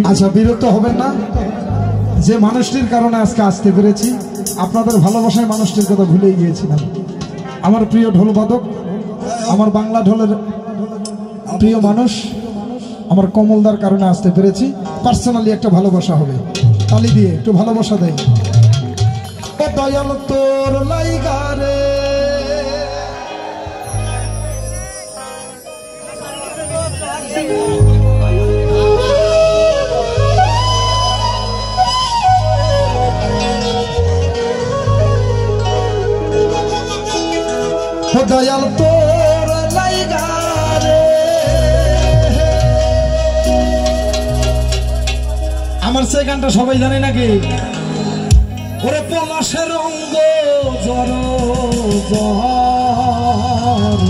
আচ্ছা, বিরক্ত হবেন না। যে মানুষটির কারণে আজকে আসতে পেরেছি, আপনাদের ভালোবাসায় মানুষটির কথা ভুলেই গিয়েছিলাম। আমার প্রিয় ঢোল বাদক, আমার বাংলা ঢোলের প্রিয় মানুষ, আমার কমলদার কারণে আসতে পেরেছি। পার্সোনালি একটা ভালোবাসা হবে, তালি দিয়ে একটু ভালোবাসা দেয়। ও দয়াল তোর লাইগারে দয়াল তোর লাইগারে। আমার সেই গানটা সবাই জানে নাকি? ওরে পলাশের অঙ্গ জর জর,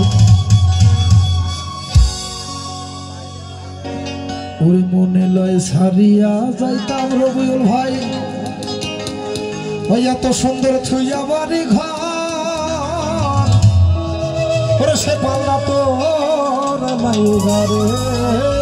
ওরে মনে লয় সারিয়া যাইতাম রবিউল ভাই, ওই এত সুন্দর থুইয়া বাড়ি ঘর, সে পাল্লা তোর লাইগারে।